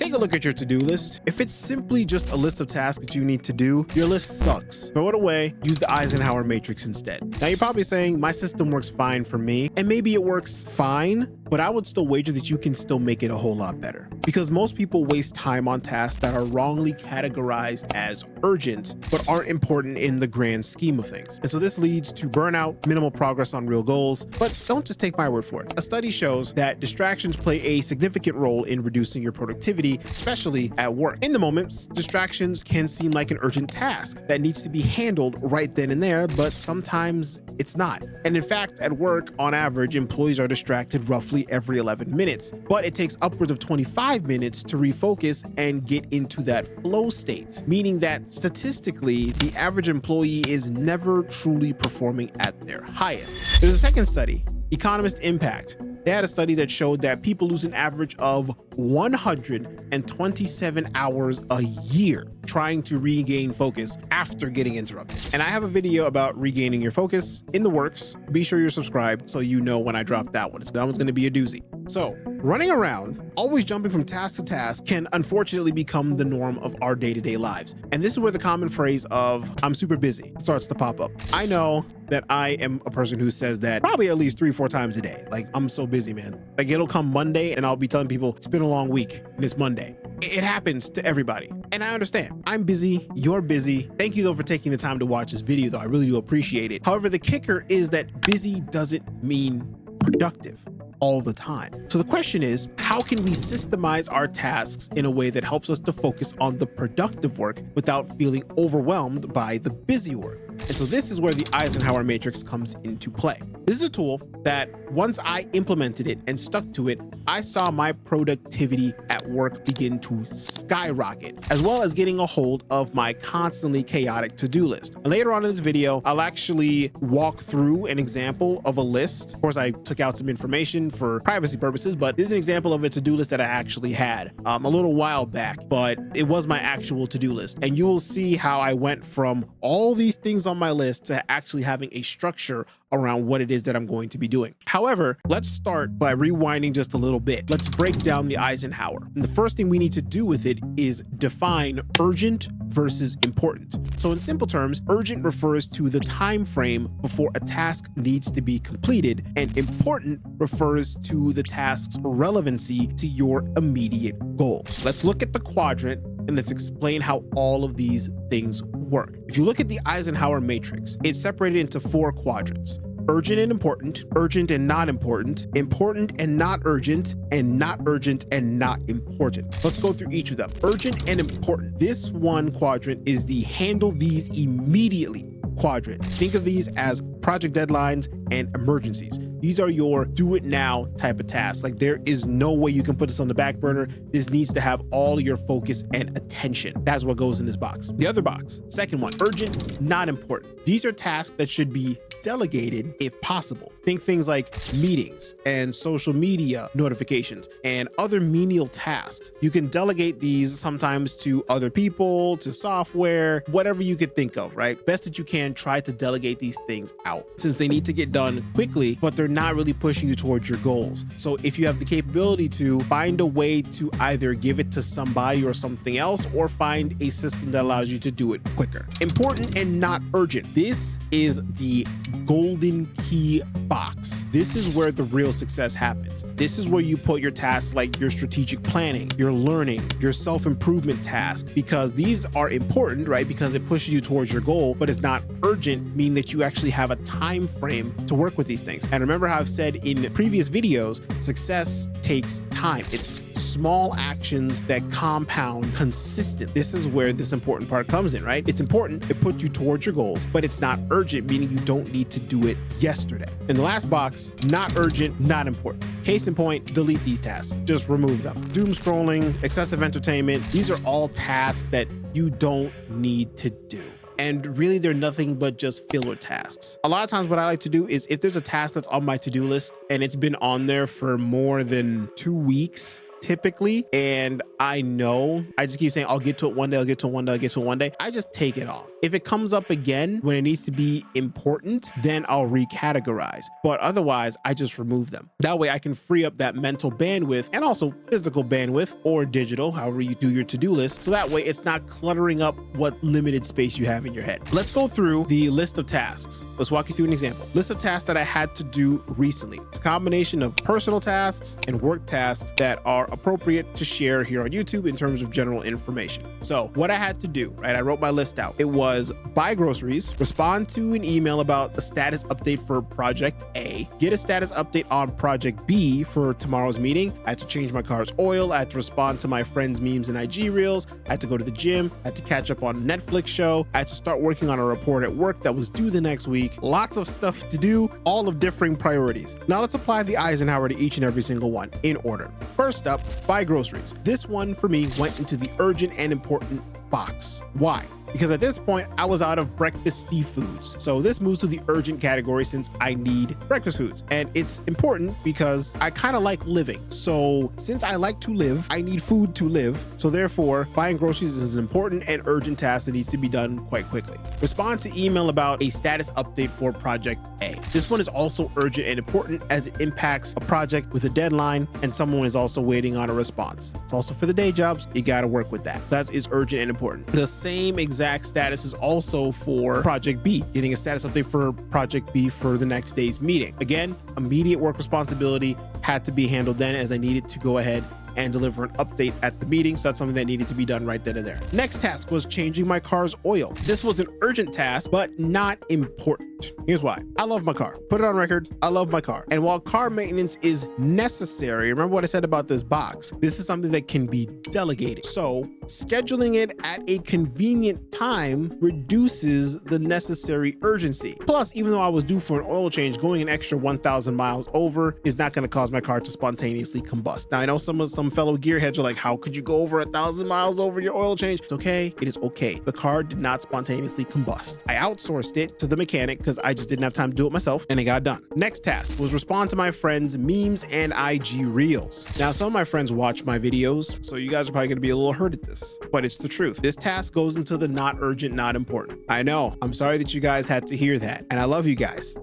Take a look at your to-do list. If it's simply just a list of tasks that you need to do, your list sucks. Throw it away, use the Eisenhower Matrix instead. Now you're probably saying my system works fine for me, and maybe it works fine, but I would still wager that you can still make it a whole lot better. Because most people waste time on tasks that are wrongly categorized as urgent, but aren't important in the grand scheme of things. And so this leads to burnout, minimal progress on real goals, but don't just take my word for it. A study shows that distractions play a significant role in reducing your productivity, especially at work. In the moment, distractions can seem like an urgent task that needs to be handled right then and there, but sometimes it's not. And in fact, at work, on average, employees are distracted roughly every 11 minutes, but it takes upwards of 25 minutes to refocus and get into that flow state, meaning that statistically, the average employee is never truly performing at their highest. There's a second study, Economist Impact. They had a study that showed that people lose an average of 127 hours a year trying to regain focus after getting interrupted. And I have a video about regaining your focus in the works. Be sure you're subscribed so you know when I drop that one. That one's going to be a doozy. So running around, always jumping from task to task can unfortunately become the norm of our day-to-day lives. And this is where the common phrase of "I'm super busy" starts to pop up. I know that I am a person who says that probably at least 3 or 4 times a day. Like, I'm so busy, man. Like, it'll come Monday and I'll be telling people it's been a long week and it's Monday. It happens to everybody. And I understand. I'm busy. You're busy. Thank you though for taking the time to watch this video though. I really do appreciate it. However, the kicker is that busy doesn't mean productive all the time. So the question is, how can we systemize our tasks in a way that helps us to focus on the productive work without feeling overwhelmed by the busy work? And so this is where the Eisenhower Matrix comes into play. This is a tool that once I implemented it and stuck to it, I saw my productivity at work begin to skyrocket, as well as getting a hold of my constantly chaotic to-do list. And later on in this video, I'll actually walk through an example of a list. Of course, I took out some information for privacy purposes, but this is an example of a to-do list that I actually had a little while back, but it was my actual to-do list. And you will see how I went from all these things on my list to actually having a structure around what it is that I'm going to be doing. However, let's start by rewinding just a little bit. Let's break down the Eisenhower. And the first thing we need to do with it is define urgent versus important. So in simple terms, urgent refers to the time frame before a task needs to be completed, and important refers to the task's relevancy to your immediate goals. Let's look at the quadrant and let's explain how all of these things work. If you look at the Eisenhower Matrix, it's separated into 4 quadrants: urgent and important, urgent and not important, important and not urgent, and not urgent and not important. Let's go through each of them. Urgent and important. This one quadrant is the handle these immediately quadrant. Think of these as project deadlines and emergencies. These are your do it now type of tasks. Like, there is no way you can put this on the back burner. This needs to have all your focus and attention. That's what goes in this box. The other box, second one, urgent, not important. These are tasks that should be delegated if possible. Think things like meetings and social media notifications and other menial tasks. You can delegate these sometimes to other people, to software, whatever you could think of, right? Best that you can, try to delegate these things out, since they need to get done quickly, but they're not really pushing you towards your goals. So if you have the capability to find a way to either give it to somebody or something else, or find a system that allows you to do it quicker. Important and not urgent. This is the golden key box. This is where the real success happens. This is where you put your tasks like your strategic planning, your learning, your self-improvement tasks, because these are important, right? Because it pushes you towards your goal, but it's not urgent, meaning that you actually have a time frame to work with these things. And remember how I've said in previous videos, success takes time. It's small actions that compound consistent. This is where this important part comes in, right? It's important, it puts you towards your goals, but it's not urgent, meaning you don't need to do it yesterday. In the last box, not urgent, not important. Case in point, delete these tasks. Just remove them. Doom scrolling, excessive entertainment, these are all tasks that you don't need to do. And really, they're nothing but just filler tasks. A lot of times what I like to do is, if there's a task that's on my to-do list and it's been on there for more than 2 weeks, typically, and I know I just keep saying I'll get to it one day, I'll get to it one day, I'll get to it one day, I just take it off. If it comes up again when it needs to be important, then I'll recategorize. But otherwise, I just remove them. That way I can free up that mental bandwidth and also physical bandwidth or digital, however you do your to-do list. So that way it's not cluttering up what limited space you have in your head. Let's go through the list of tasks. Let's walk you through an example. List of tasks that I had to do recently. It's a combination of personal tasks and work tasks that are appropriate to share here on YouTube in terms of general information. So what I had to do, right? I wrote my list out. It was buy groceries, respond to an email about the status update for project A, get a status update on project B for tomorrow's meeting. I had to change my car's oil. I had to respond to my friends' memes and IG reels. I had to go to the gym. I had to catch up on a Netflix show. I had to start working on a report at work that was due the next week. Lots of stuff to do, all of differing priorities. Now let's apply the Eisenhower to each and every single one in order. First up, buy groceries. This one for me went into the urgent and important box. Why? Because at this point, I was out of breakfasty foods. So this moves to the urgent category since I need breakfast foods. And it's important because I kind of like living. So since I like to live, I need food to live. So therefore, buying groceries is an important and urgent task that needs to be done quite quickly. Respond to email about a status update for project A. This one is also urgent and important as it impacts a project with a deadline and someone is also waiting on a response. It's also for the day jobs. You got to work with that. So that is urgent and important. The same exact status is also for project B, getting a status update for project B for the next day's meeting. Again, immediate work responsibility had to be handled then as I needed to go ahead and deliver an update at the meeting. So that's something that needed to be done right then and there. Next task was changing my car's oil. This was an urgent task, but not important. Here's why. I love my car. Put it on record. I love my car. And while car maintenance is necessary, remember what I said about this box? This is something that can be delegated. So scheduling it at a convenient time reduces the necessary urgency. Plus, even though I was due for an oil change, going an extra 1,000 miles over is not going to cause my car to spontaneously combust. Now, I know some fellow gearheads are like, how could you go over 1,000 miles over your oil change? It's okay. It is okay. The car did not spontaneously combust. I outsourced it to the mechanic because I just didn't have time to do it myself, and it got done. Next task was respond to my friends' memes and IG reels. Now, some of my friends watch my videos, so you guys are probably going to be a little hurt at this, but it's the truth. This task goes into the not urgent, not important. I know. I'm sorry that you guys had to hear that, and I love you guys.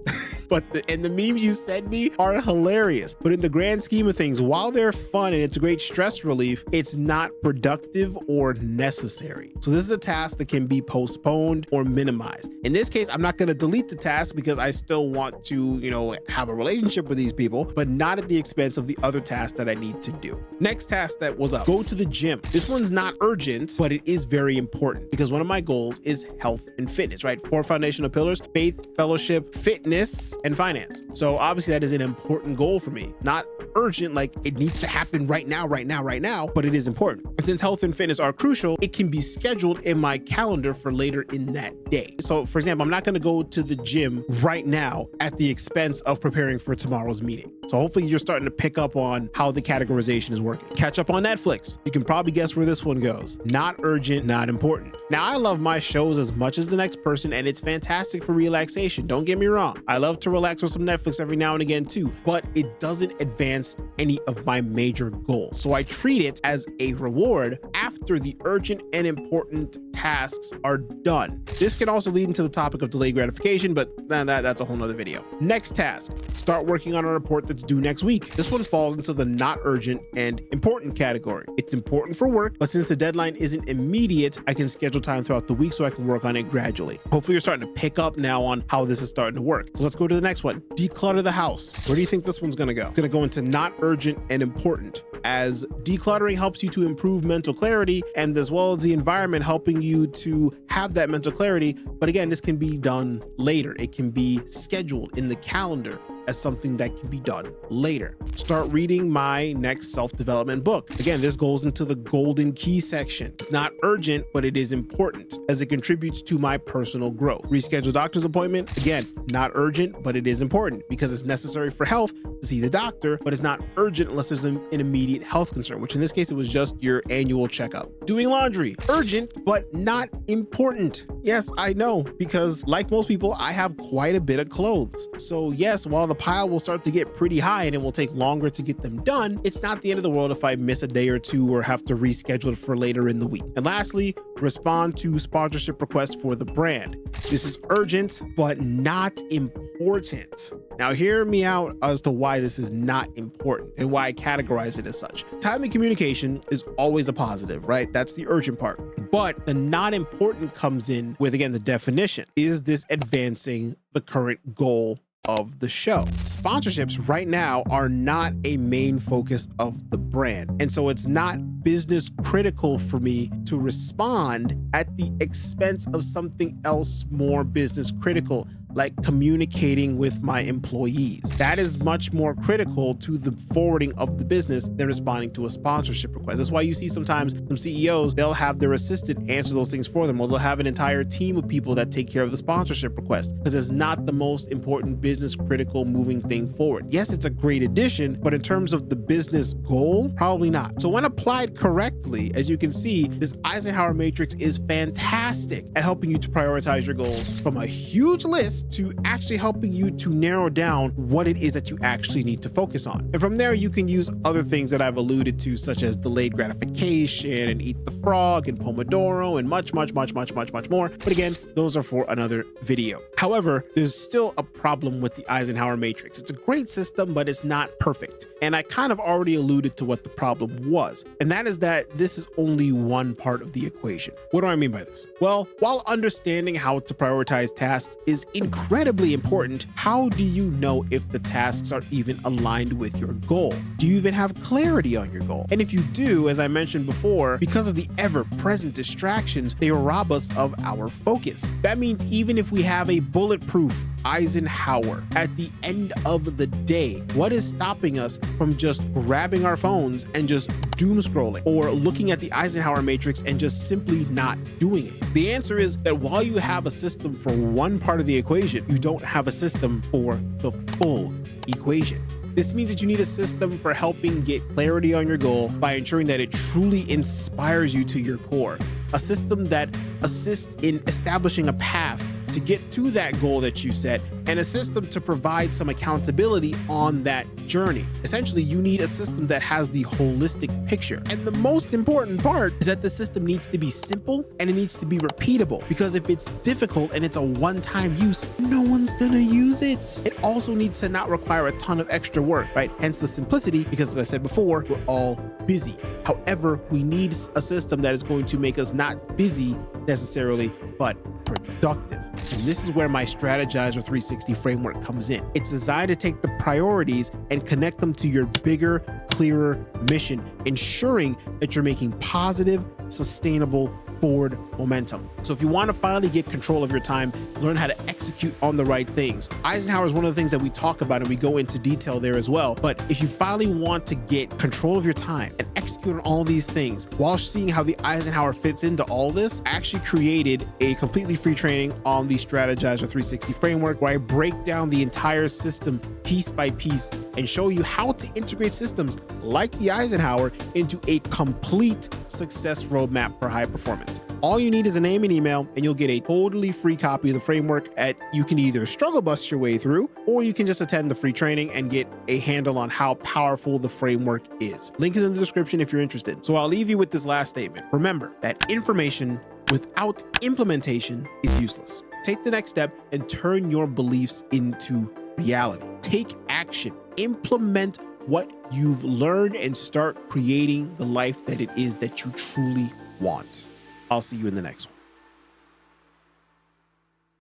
But the memes you send me are hilarious. But in the grand scheme of things, while they're fun and it's a great stress relief, it's not productive or necessary. So this is a task that can be postponed or minimized. In this case, I'm not going to delete the task because I still want to, have a relationship with these people, but not at the expense of the other tasks that I need to do. Next task that was up, go to the gym. This one's not urgent, but it is very important because one of my goals is health and fitness, right? 4 foundational pillars: faith, fellowship, fitness, and finance. So obviously that is an important goal for me. Not urgent, like it needs to happen right now, but it is important. And since health and fitness are crucial, it can be scheduled in my calendar for later in that day. So for example, I'm not going to go to the gym right now at the expense of preparing for tomorrow's meeting. So hopefully you're starting to pick up on how the categorization is working. Catch up on Netflix. You can probably guess where this one goes. Not urgent, not important. Now, I love my shows as much as the next person, and it's fantastic for relaxation. Don't get me wrong. I love to relax with some Netflix every now and again too, but it doesn't advance any of my major goals. So I treat it as a reward after the urgent and important tasks are done. This can also lead into the topic of delayed gratification, but that's a whole nother video. Next task, start working on a report that's due next week. This one falls into the not urgent and important category. It's important for work, but since the deadline isn't immediate, I can schedule time throughout the week so I can work on it gradually. Hopefully you're starting to pick up now on how this is starting to work. So let's go to the next one. Declutter the house. Where do you think this one's gonna go? It's gonna go into not urgent and important, as decluttering helps you to improve mental clarity and as well as the environment helping you to have that mental clarity. But again, this can be done later. It can be scheduled in the calendar as something that can be done later. Start reading my next self-development book. Again, this goes into the golden key section. It's not urgent, but it is important as it contributes to my personal growth. Reschedule doctor's appointment. Again, not urgent, but it is important because it's necessary for health to see the doctor, but it's not urgent unless there's an immediate health concern, which in this case, it was just your annual checkup. Doing laundry, urgent, but not important. Yes, I know, because like most people, I have quite a bit of clothes. So yes, while the pile will start to get pretty high and it will take longer to get them done, it's not the end of the world if I miss a day or two or have to reschedule it for later in the week. And lastly, respond to sponsorship requests for the brand. This is urgent, but not important. Now hear me out as to why this is not important and why I categorize it as such. Timely communication is always a positive, right? That's the urgent part. But the not important comes in with, again, the definition. Is this advancing the current goal of the show? Sponsorships right now are not a main focus of the brand. And so it's not business critical for me to respond at the expense of something else more business critical, like communicating with my employees. That is much more critical to the forwarding of the business than responding to a sponsorship request. That's why you see sometimes some CEOs, they'll have their assistant answer those things for them, or they'll have an entire team of people that take care of the sponsorship request, because it's not the most important business critical moving thing forward. Yes, it's a great addition, but in terms of the business goal, probably not. So when applied correctly, as you can see, this Eisenhower Matrix is fantastic at helping you to prioritize your goals from a huge list to actually helping you to narrow down what it is that you actually need to focus on. And from there, you can use other things that I've alluded to, such as delayed gratification and eat the frog and Pomodoro and much more. But again, those are for another video. However, there's still a problem with the Eisenhower Matrix. It's a great system, but it's not perfect. And I kind of already alluded to what the problem was, and that is that this is only one part of the equation. What do I mean by this? Well, while understanding how to prioritize tasks is incredibly important, how do you know if the tasks are even aligned with your goal? Do you even have clarity on your goal? And if you do, as I mentioned before, because of the ever-present distractions, they rob us of our focus. That means even if we have a bulletproof Eisenhower, at the end of the day, what is stopping us from just grabbing our phones and just doom scrolling, or looking at the Eisenhower Matrix and just simply not doing it? The answer is that while you have a system for one part of the equation, you don't have a system for the full equation. This means that you need a system for helping get clarity on your goal by ensuring that it truly inspires you to your core. A system that assists in establishing a path to get to that goal that you set, and a system to provide some accountability on that journey. Essentially, you need a system that has the holistic picture. And the most important part is that the system needs to be simple and it needs to be repeatable, because if it's difficult and it's a one-time use, no one's gonna use it. It also needs to not require a ton of extra work, right? Hence the simplicity, because as I said before, we're all busy. However, we need a system that is going to make us not busy necessarily, but productive. And this is where my Strategizer 360 framework comes in. It's designed to take the priorities and connect them to your bigger, clearer mission, ensuring that you're making positive, sustainable forward momentum. So if you want to finally get control of your time, learn how to execute on the right things. Eisenhower is one of the things that we talk about, and we go into detail there as well. But if you finally want to get control of your time and execute on all these things while seeing how the Eisenhower fits into all this, I actually created a completely free training on the Strategizer 360 framework, where I break down the entire system piece by piece and show you how to integrate systems like the Eisenhower into a complete success roadmap for high performance. All you need is a name and email, and you'll get a totally free copy of the framework. You can either struggle bust your way through, or you can just attend the free training and get a handle on how powerful the framework is. Link is in the description if you're interested. So I'll leave you with this last statement. Remember that information without implementation is useless. Take the next step and turn your beliefs into reality. Take action. Implement what you've learned and start creating the life that it is that you truly want. I'll see you in the next one.